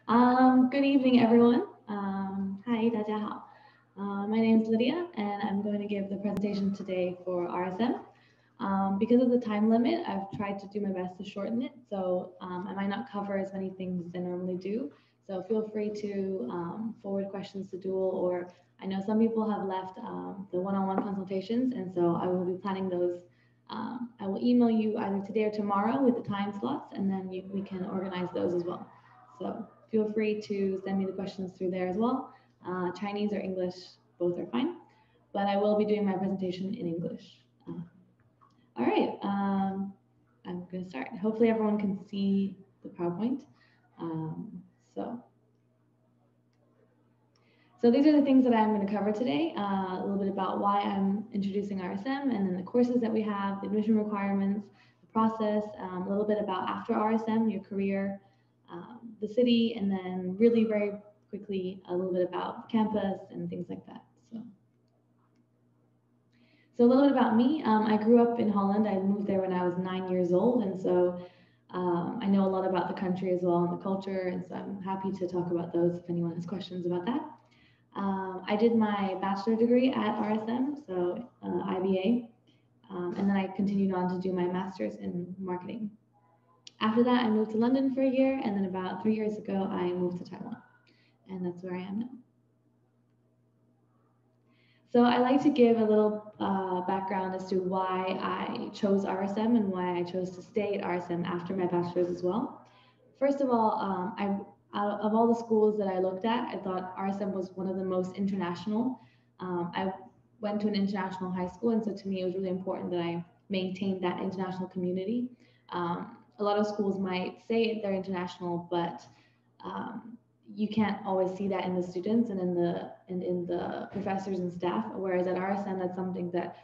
Good evening, everyone. Hi, 大家好. My name is Lydia, and I'm going to give the presentation today for RSM. Because of the time limit, I've tried to do my best to shorten it, so I might not cover as many things as I normally do. So feel free to forward questions to Dual, or I know some people have left the one-on-one consultations, and so I will be planning those. I will email you either today or tomorrow with the time slots, and then we can organize those as well. So feel free to send me the questions through there as well. Chinese or English, both are fine, but I will be doing my presentation in English. All right, I'm going to start. Hopefully everyone can see the PowerPoint. So these are the things that I'm going to cover today. A little bit about why I'm introducing RSM, and then the courses that we have, the admission requirements, the process, a little bit about after RSM, your career, the city, and then really very quickly a little bit about campus and things like that. So a little bit about me. I grew up in Holland. I moved there when I was 9 years old, and so I know a lot about the country as well and the culture, and so I'm happy to talk about those if anyone has questions about that. I did my bachelor degree at RSM, so IBA, and then I continued on to do my master's in marketing. After that, I moved to London for a year, and then about 3 years ago, I moved to Taiwan, and that's where I am now. So I like to give a little background as to why I chose RSM and why I chose to stay at RSM after my bachelor's as well. First of all, out of all the schools that I looked at, I thought RSM was one of the most international. I went to an international high school, and so to me, it was really important that I maintained that international community. A lot of schools might say they're international, but you can't always see that in the students and in the professors and staff. Whereas at RSM, that's something that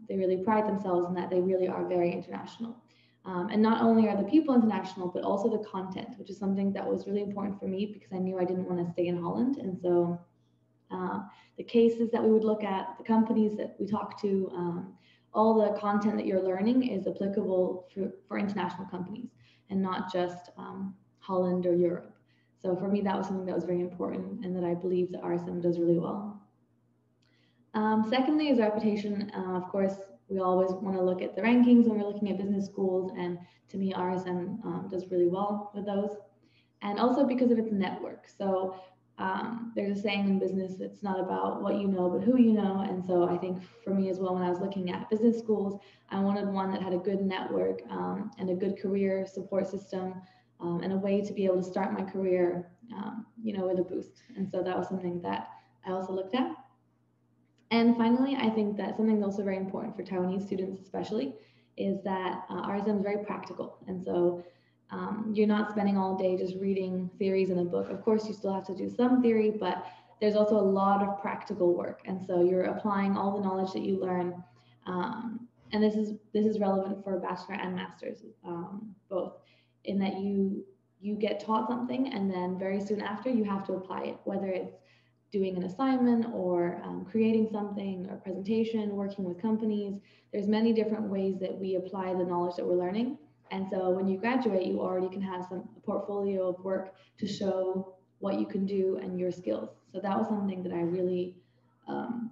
they really pride themselves in, that they really are very international. And not only are the people international, but also the content, which is something that was really important for me because I knew I didn't want to stay in Holland. And so the cases that we would look at, the companies that we talk to, all the content that you're learning is applicable for international companies and not just Holland or Europe. So for me, that was something that was very important and that I believe that RSM does really well. Secondly is reputation. Of course, we always want to look at the rankings when we're looking at business schools, and to me, RSM does really well with those. And also because of its network. So there's a saying in business, it's not about what you know, but who you know. And so I think for me as well, when I was looking at business schools, I wanted one that had a good network and a good career support system and a way to be able to start my career, with a boost. And so that was something that I also looked at. And finally, I think that something that's also very important for Taiwanese students especially is that RSM is very practical. And so you're not spending all day just reading theories in a book. Of course, you still have to do some theory, but there's also a lot of practical work. And so you're applying all the knowledge that you learn. And this is relevant for bachelor and master's, both, in that you get taught something and then very soon after you have to apply it, whether it's doing an assignment or creating something or presentation, working with companies. There's many different ways that we apply the knowledge that we're learning. And so when you graduate, you already can have a portfolio of work to show what you can do and your skills. So that was something that I really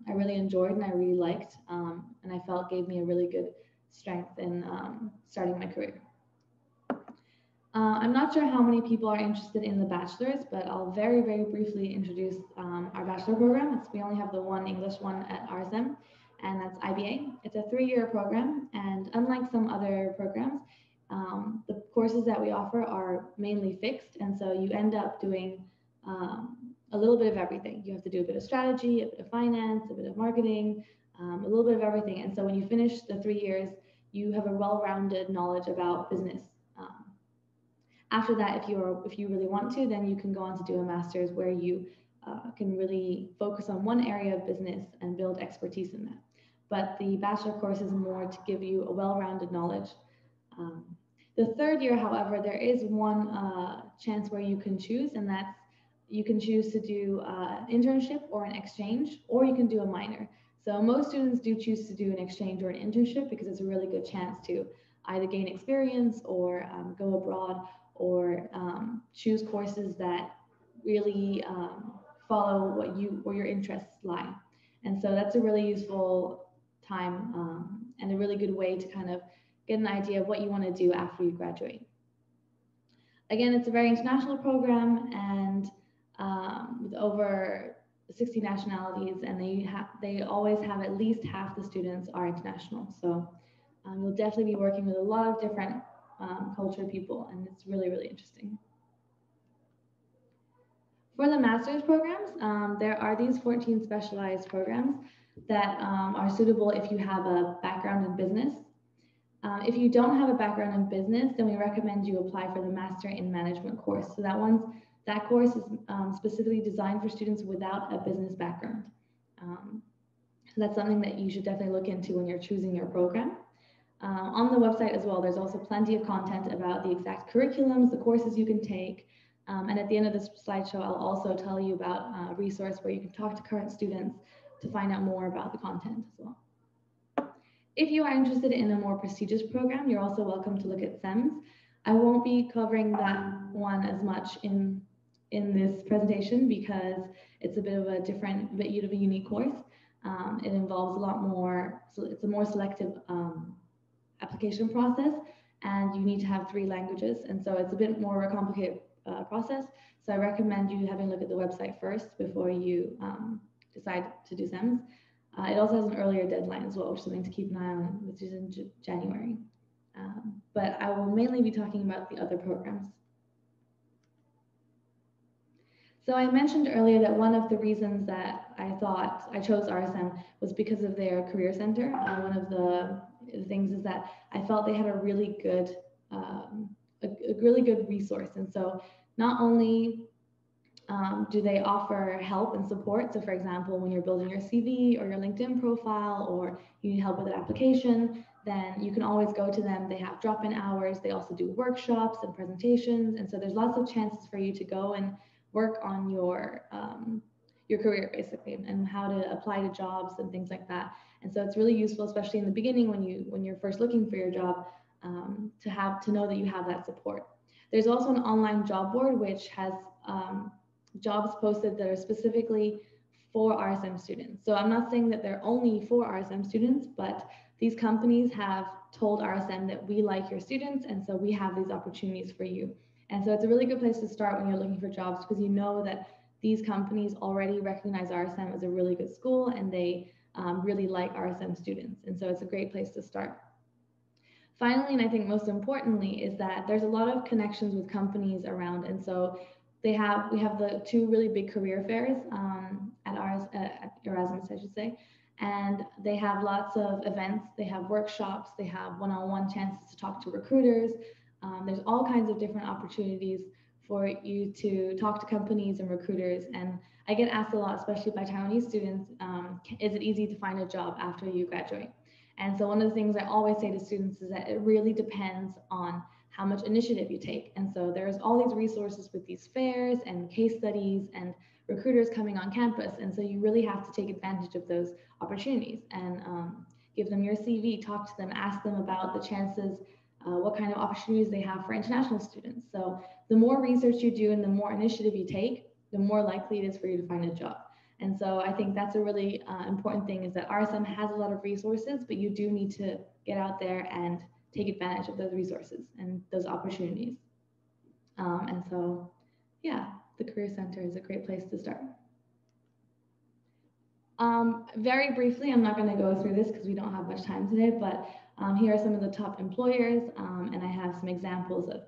enjoyed and I really liked, and I felt gave me a really good strength in starting my career. I'm not sure how many people are interested in the bachelor's, but I'll very, very briefly introduce our bachelor program. We only have the one English one at RSM, and that's IBA. It's a 3-year program, and unlike some other programs, the courses that we offer are mainly fixed, and so you end up doing a little bit of everything. You have to do a bit of strategy, a bit of finance, a bit of marketing, a little bit of everything. And so when you finish the 3 years, you have a well-rounded knowledge about business. After that, if you really want to, then you can go on to do a master's where you can really focus on one area of business and build expertise in that. But the bachelor course is more to give you a well-rounded knowledge. The 3rd year, however, there is one chance where you can choose, and that's you can choose to do an internship or an exchange, or you can do a minor. So most students do choose to do an exchange or an internship because it's a really good chance to either gain experience or go abroad, or choose courses that really follow where your interests lie. And so that's a really useful time and a really good way to kind of get an idea of what you want to do after you graduate. Again, it's a very international program, and with over 60 nationalities, and they always have at least half the students are international. So you'll definitely be working with a lot of different cultured people, and it's really, really interesting. For the master's programs, there are these 14 specialized programs that are suitable if you have a background in business. If you don't have a background in business, then we recommend you apply for the Master in Management course. So that course is specifically designed for students without a business background. So that's something that you should definitely look into when you're choosing your program. On the website as well, there's also plenty of content about the exact curriculums, the courses you can take. And at the end of this slideshow, I'll also tell you about a resource where you can talk to current students to find out more about the content as well. If you are interested in a more prestigious program, you're also welcome to look at SEMS. I won't be covering that one as much in this presentation because it's a bit of a unique course. It involves a lot more, so it's a more selective application process, and you need to have 3 languages. And so it's a bit more of a complicated process. So I recommend you having a look at the website first before you decide to do SEMS. It also has an earlier deadline as well, which is something to keep an eye on, which is in January. But I will mainly be talking about the other programs. So I mentioned earlier that one of the reasons that I thought I chose RSM was because of their career center. One of the things is that I felt they had a really good, resource. And so not only do they offer help and support? So for example, when you're building your CV or your LinkedIn profile, or you need help with an application, then you can always go to them. They have drop-in hours. They also do workshops and presentations. And so there's lots of chances for you to go and work on your career basically, and how to apply to jobs and things like that. And so it's really useful, especially in the beginning when you're first looking for your job, to know that you have that support. There's also an online job board which has jobs posted that are specifically for RSM students. So I'm not saying that they're only for RSM students, but these companies have told RSM that we like your students, and so we have these opportunities for you. And so it's a really good place to start when you're looking for jobs, because you know that these companies already recognize RSM as a really good school, and they really like RSM students. And so it's a great place to start. Finally, and I think most importantly, is that there's a lot of connections with companies around. And so we have the 2 really big career fairs at Erasmus, I should say. And they have lots of events, they have workshops, they have one-on-one chances to talk to recruiters. There's all kinds of different opportunities for you to talk to companies and recruiters. And I get asked a lot, especially by Taiwanese students, is it easy to find a job after you graduate? And so one of the things I always say to students is that it really depends on how much initiative you take. And so there's all these resources with these fairs and case studies and recruiters coming on campus. And so you really have to take advantage of those opportunities and give them your CV, talk to them, ask them about the chances, what kind of opportunities they have for international students. So the more research you do and the more initiative you take, the more likely it is for you to find a job. And so I think that's a really important thing, is that RSM has a lot of resources, but you do need to get out there and take advantage of those resources and those opportunities. And so, yeah, the Career Center is a great place to start. Very briefly, I'm not going to go through this because we don't have much time today, but here are some of the top employers, and I have some examples of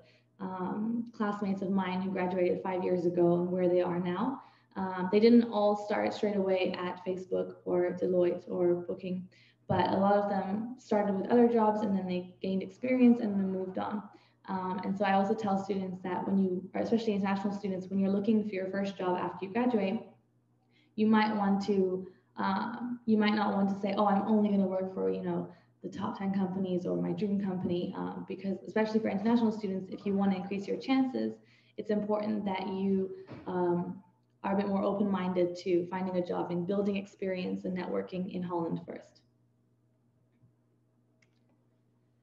classmates of mine who graduated 5 years ago and where they are now. They didn't all start straight away at Facebook or Deloitte or Booking, but a lot of them started with other jobs and then they gained experience and then moved on. And so I also tell students that when you, especially international students, when you're looking for your first job after you graduate, you might want to, you might not want to say, oh, I'm only going to work for, the top 10 companies or my dream company, because especially for international students, if you want to increase your chances, it's important that you are a bit more open-minded to finding a job and building experience and networking in Holland first.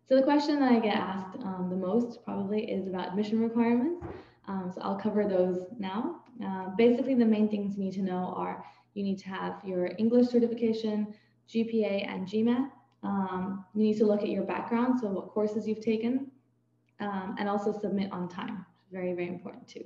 So the question that I get asked the most probably is about admission requirements. So I'll cover those now. Basically, the main things you need to know are you need to have your English certification, GPA, and GMAT. You need to look at your background, so what courses you've taken, and also submit on time. Very, very important too.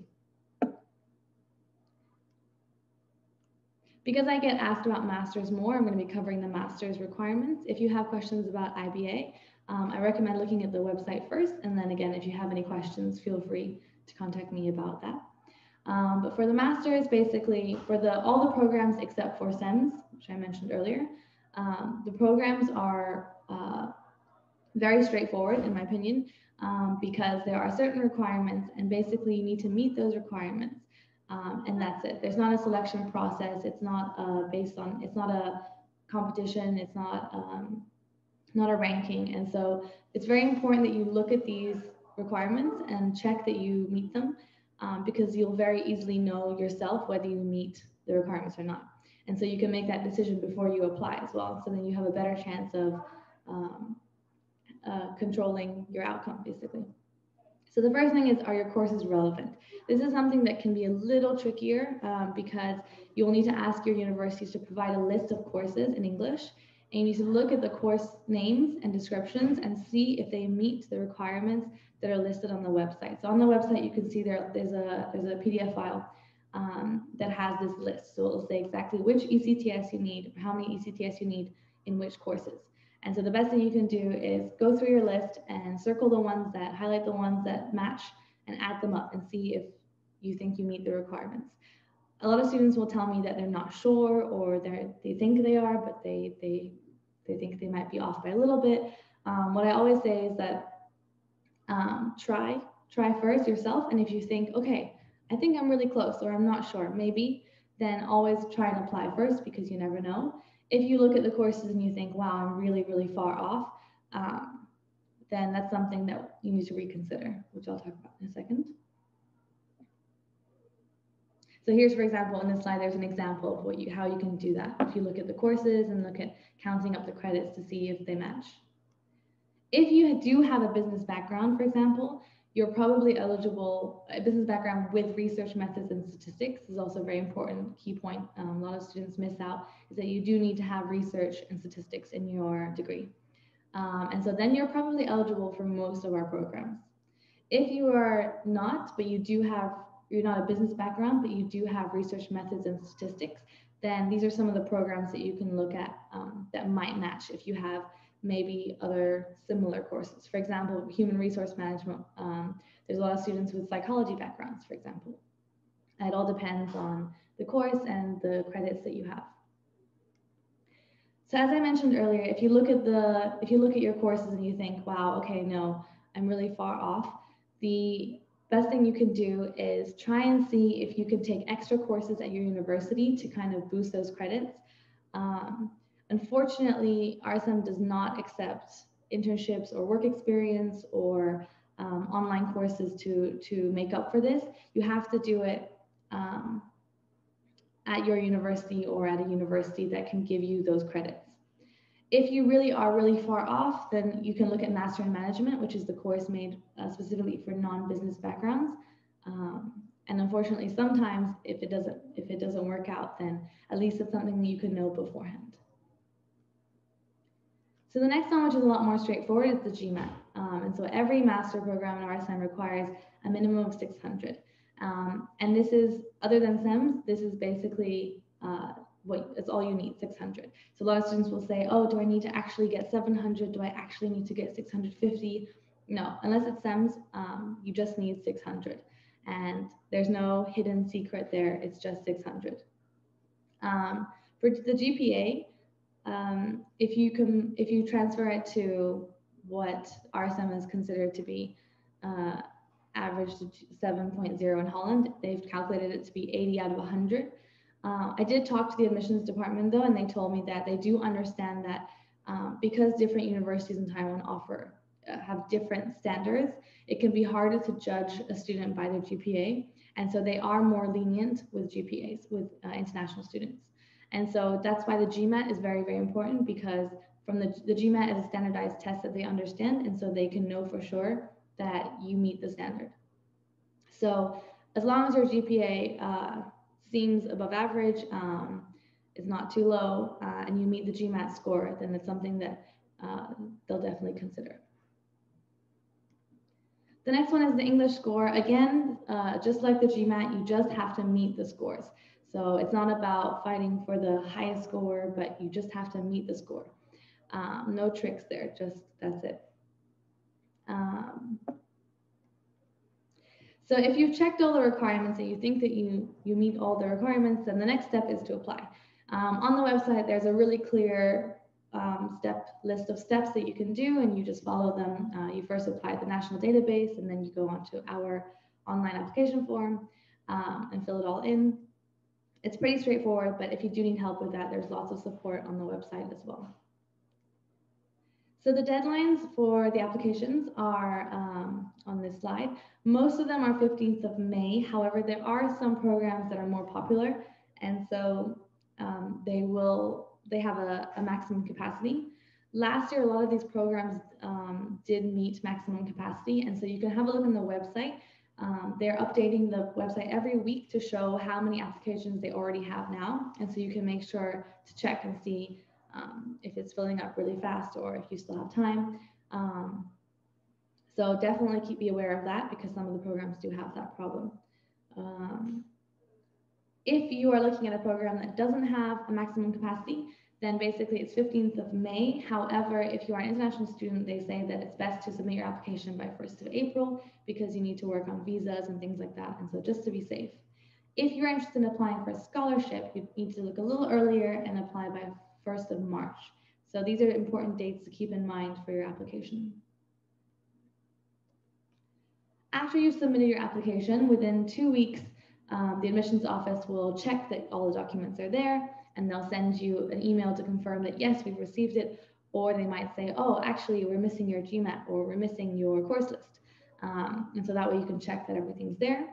Because I get asked about masters more, I'm going to be covering the master's requirements. If you have questions about IBA, I recommend looking at the website first, and then again, if you have any questions, feel free to contact me about that. But for the master's, basically, for all the programs except for SEMS, which I mentioned earlier, the programs are very straightforward, in my opinion, because there are certain requirements, and basically you need to meet those requirements, and that's it. There's not a selection process. It's not it's not a competition. It's not a ranking. And so it's very important that you look at these requirements and check that you meet them, because you'll very easily know yourself whether you meet the requirements or not. And so you can make that decision before you apply as well. So then you have a better chance of controlling your outcome, basically. So the first thing is, are your courses relevant? This is something that can be a little trickier because you'll need to ask your universities to provide a list of courses in English, and you need to look at the course names and descriptions and see if they meet the requirements that are listed on the website. So on the website, you can see there's a PDF file that has this list. So it'll say exactly which ECTS you need, how many ECTS you need in which courses. And so the best thing you can do is go through your list and circle the ones that highlight the ones that match and add them up and see if you think you meet the requirements. A lot of students will tell me that they're not sure, or they think they are, but they think they might be off by a little bit. What I always say is that try first yourself, and if you think, okay, I think I'm really close, or I'm not sure, maybe, then always try and apply first, because you never know. If you look at the courses and you think, wow, I'm really, really far off, then that's something that you need to reconsider, which I'll talk about in a second. So here's, for example, in this slide, there's an example of how you can do that. If you look at the courses and look at counting up the credits to see if they match. If you do have a business background, for example, you're probably eligible. A business background with research methods and statistics is also a very important key point. A lot of students miss out, is that you do need to have research and statistics in your degree. And so then you're probably eligible for most of our programs. If you are not, but you're not a business background, but you do have research methods and statistics, then these are some of the programs that you can look at that might match if you have maybe other similar courses. For example, human resource management, there's a lot of students with psychology backgrounds, for example. It all depends on the course and the credits that you have. So as I mentioned earlier, if you look at your courses and you think, wow, okay, no, I'm really far off, the best thing you can do is try and see if you can take extra courses at your university to kind of boost those credits. Unfortunately, RSM does not accept internships or work experience or online courses to make up for this. You have to do it at your university or at a university that can give you those credits. If you really are really far off, then you can look at Master in Management, which is the course made specifically for non-business backgrounds. And unfortunately, sometimes if it doesn't work out, then at least it's something that you can know beforehand. So the next one, which is a lot more straightforward, is the GMAT. And so every master program in RSM requires a minimum of 600. And this is, other than SEMS, this is basically it's all you need, 600. So a lot of students will say, oh, do I need to actually get 700? Do I actually need to get 650? No, unless it's SEMS, you just need 600. And there's no hidden secret there, it's just 600. For the GPA, if you transfer it to what RSM is considered to be average 7.0 in Holland, they've calculated it to be 80 out of 100. I did talk to the admissions department though, and they told me that they do understand that because different universities in Taiwan have different standards, it can be harder to judge a student by their GPA. And so they are more lenient with GPAs, with international students. And so that's why the GMAT is very, very important, because the GMAT is a standardized test that they understand, and so they can know for sure that you meet the standard. So as long as your GPA seems above average, is not too low, and you meet the GMAT score, then it's something that they'll definitely consider. The next one is the English score. Again, just like the GMAT, you just have to meet the scores. So it's not about fighting for the highest score, but you just have to meet the score. No tricks there, just that's it. So if you've checked all the requirements and you think that you meet all the requirements, then the next step is to apply. On the website, there's a really clear list of steps that you can do, and you just follow them. You first apply at the national database, and then you go onto our online application form and fill it all in. It's pretty straightforward, but if you do need help with that, there's lots of support on the website as well. So the deadlines for the applications are on this slide. Most of them are 15th of May. However, there are some programs that are more popular, and so they have a maximum capacity. Last year, a lot of these programs did meet maximum capacity, and so you can have a look on the website. They're updating the website every week to show how many applications they already have now, and so you can make sure to check and see if it's filling up really fast or if you still have time. So definitely be aware of that, because some of the programs do have that problem. If you are looking at a program that doesn't have a maximum capacity, then basically it's 15th of May. However, if you are an international student, they say that it's best to submit your application by 1st of April because you need to work on visas and things like that. And so just to be safe. If you're interested in applying for a scholarship, you need to look a little earlier and apply by 1st of March. So these are important dates to keep in mind for your application. After you've submitted your application, within 2 weeks, the admissions office will check that all the documents are there, and they'll send you an email to confirm that, yes, we've received it, or they might say, oh, actually, we're missing your GMAT, or we're missing your course list. And so that way you can check that everything's there.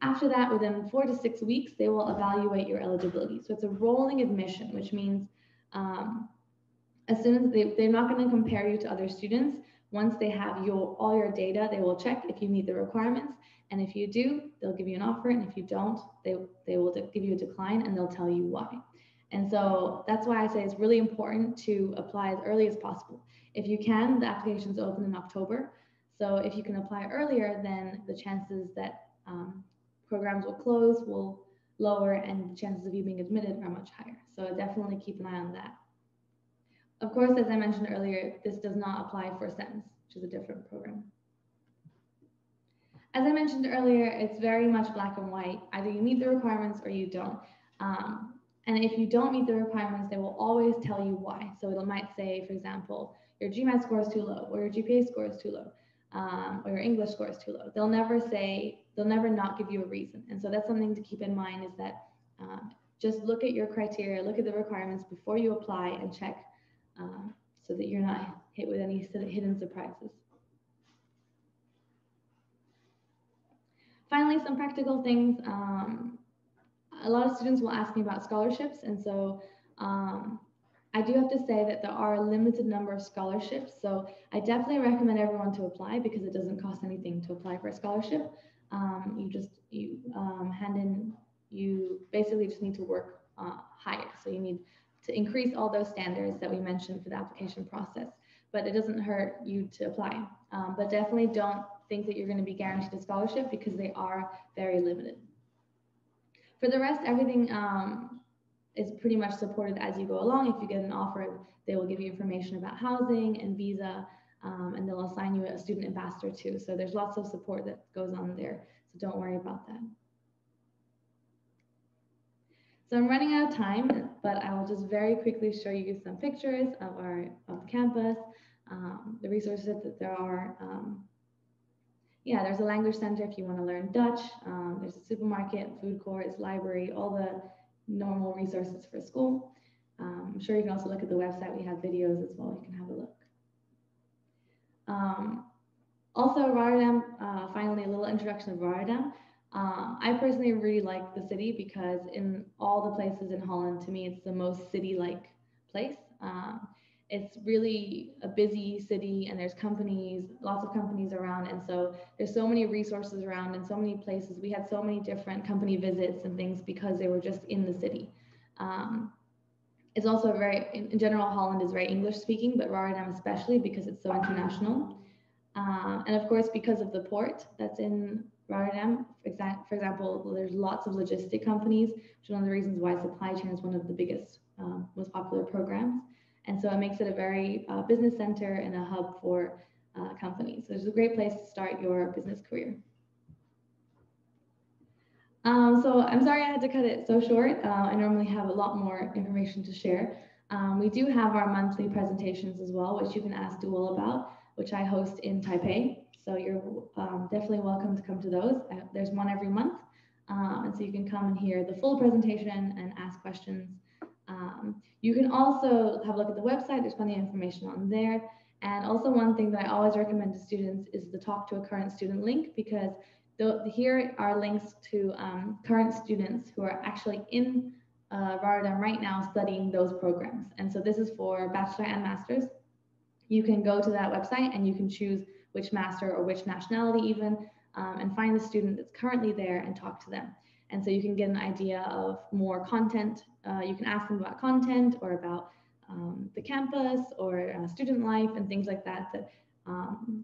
After that, within 4 to 6 weeks, they will evaluate your eligibility. So it's a rolling admission, which means as soon as they're not going to compare you to other students. Once they have all your data, they will check if you meet the requirements. And if you do, they'll give you an offer. And if you don't, they will give you a decline, and they'll tell you why. And so that's why I say it's really important to apply as early as possible. If you can, the application's open in October. So if you can apply earlier, then the chances that programs will close will lower, and the chances of you being admitted are much higher. So definitely keep an eye on that. Of course, as I mentioned earlier, this does not apply for SENS, which is a different program. As I mentioned earlier, it's very much black and white. Either you meet the requirements or you don't. And if you don't meet the requirements, they will always tell you why. So it might say, for example, your GMAT score is too low, or your GPA score is too low, or your English score is too low. They'll never not give you a reason. And so that's something to keep in mind, is that just look at your criteria, look at the requirements before you apply, and check so that you're not hit with any hidden surprises. Finally, some practical things. A lot of students will ask me about scholarships, and so I do have to say that there are a limited number of scholarships. So I definitely recommend everyone to apply, because it doesn't cost anything to apply for a scholarship. You basically just need to work higher. So you need to increase all those standards that we mentioned for the application process, but it doesn't hurt you to apply. But definitely don't think that you're going to be guaranteed a scholarship, because they are very limited. For the rest, everything is pretty much supported as you go along. If you get an offer, they will give you information about housing and visa, and they'll assign you a student ambassador too. So there's lots of support that goes on there, so don't worry about that. So I'm running out of time, but I will just very quickly show you some pictures of the campus, the resources that there are. Yeah, there's a language center if you want to learn Dutch. There's a supermarket, food court, library, all the normal resources for school. I'm sure you can also look at the website. We have videos as well. You can have a look. Also, Rotterdam, finally, a little introduction of Rotterdam. I personally really like the city, because in all the places in Holland, to me, it's the most city-like place. it's really a busy city, and there's companies, lots of companies around. And so there's so many resources around and so many places. We had so many different company visits and things because they were just in the city. It's also very, in general, Holland is very English speaking, but Rotterdam especially because it's so international. And of course, because of the port that's in Rotterdam, for example, there's lots of logistic companies, which is one of the reasons why supply chain is one of the biggest, most popular programs. And so it makes it a very business center and a hub for companies. So it's a great place to start your business career. So I'm sorry I had to cut it so short. I normally have a lot more information to share. We do have our monthly presentations as well, which you can ask Dual about, which I host in Taipei. So you're definitely welcome to come to those. There's one every month. And so you can come and hear the full presentation and ask questions. You can also have a look at the website. There's plenty of information on there. And also one thing that I always recommend to students is the Talk to a Current Student link, because here are links to current students who are actually in Rotterdam right now studying those programs. And so this is for bachelor and masters. You can go to that website and you can choose which master or which nationality even, and find the student that's currently there and talk to them. And so you can get an idea of more content. You can ask them about content or about the campus or student life and things like that to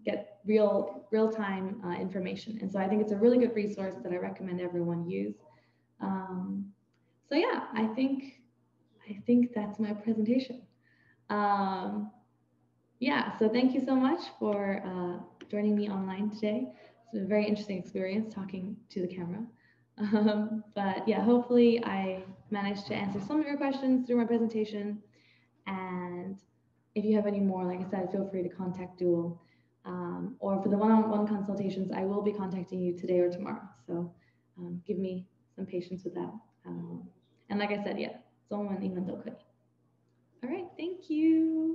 get real-time information. And so I think it's a really good resource that I recommend everyone use. So yeah, I think that's my presentation. Yeah, so thank you so much for joining me online today. It's a very interesting experience talking to the camera. But yeah, hopefully I managed to answer some of your questions through my presentation. And if you have any more, like I said, feel free to contact Dual. Or for the one-on-one consultations, I will be contacting you today or tomorrow. So give me some patience with that. And like I said, yeah, 中文、英文都可以. All right, thank you.